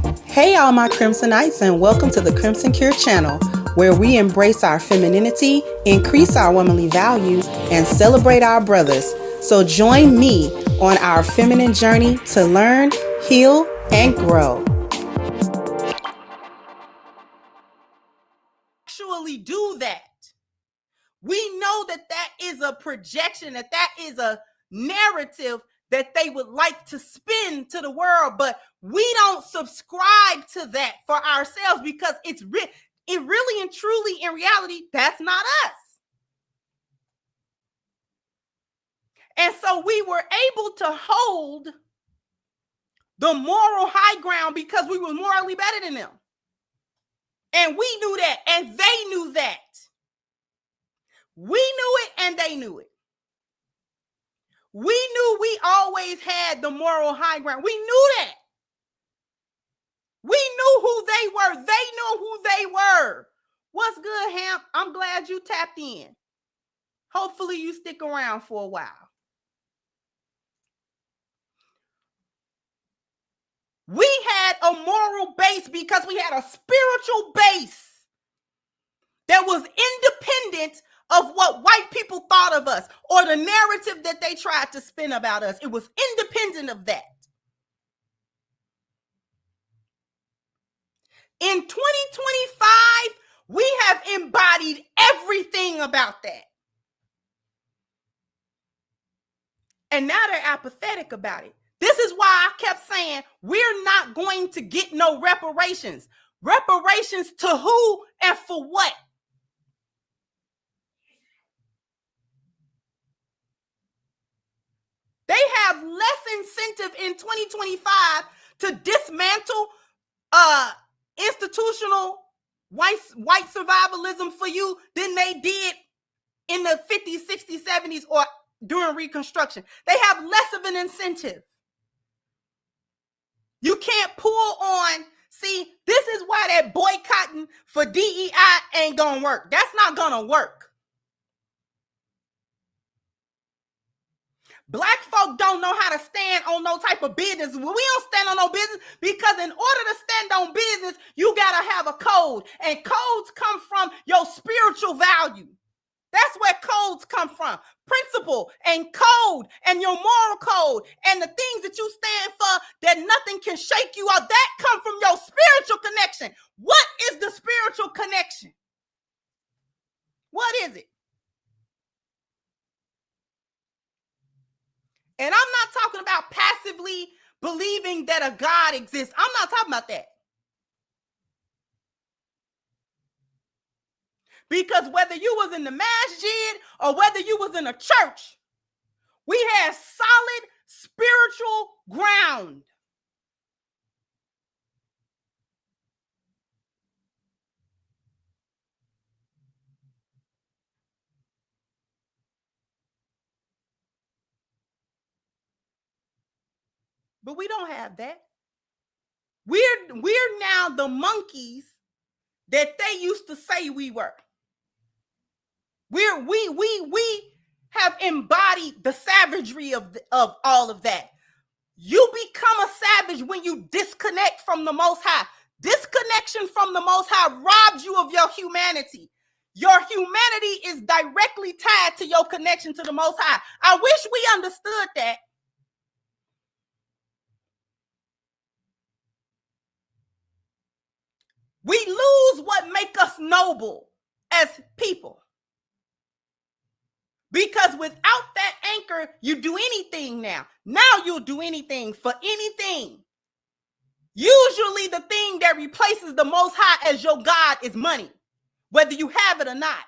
Hey, all my Crimsonites, and welcome to the Crimson Cure channel, where we embrace our femininity, increase our womanly value, and celebrate our brothers. So join me on our feminine journey to learn, heal, and grow. Actually do that. We know that that is a projection, that is a narrative that they would like to spin to the world, but we don't subscribe to that for ourselves because it really and truly in reality, that's not us. And so we were able to hold the moral high ground because we were morally better than them. And we knew that, and they knew that. We knew it, and they knew it. We knew we always had the moral high ground. We knew that. We knew who they were. They knew who they were. What's good, Hamp? I'm glad you tapped in. Hopefully you stick around for a while. We had a moral base because we had a spiritual base that was independent of what white people thought of us or the narrative that they tried to spin about us. It was independent of that. In 2025, we have embodied everything about that. And now they're apathetic about it. This is why I kept saying we're not going to get no reparations. Reparations to who and for what? They have less incentive in 2025 to dismantle institutional white survivalism for you than they did in the 50s, 60s, 70s, or during Reconstruction. They have less of an incentive. You can't pull on. See, this is why that boycotting for DEI ain't gonna work. That's not gonna work. Black folk don't know how to stand on no type of business. We don't stand on no business because in order to stand on business, you gotta have a code. And codes come from your spiritual value. That's where codes come from. Principle and code and your moral code and the things that you stand for that nothing can shake you up. That come from your spiritual connection. What is the spiritual connection? What is it? And I'm not talking about passively believing that a God exists. I'm not talking about that. Because whether you was in the masjid or whether you was in a church, we had solid spiritual ground. But we don't have that. We're now the monkeys that they used to say we were. We have embodied the savagery of all of that. You become a savage when you disconnect from the Most High. Disconnection from the Most High robs you of your humanity. Your humanity is directly tied to your connection to the Most High. I wish we understood that. We lose what makes us noble as people. Because without that anchor, you do anything now. Now you'll do anything for anything. Usually the thing that replaces the Most High as your God is money, whether you have it or not.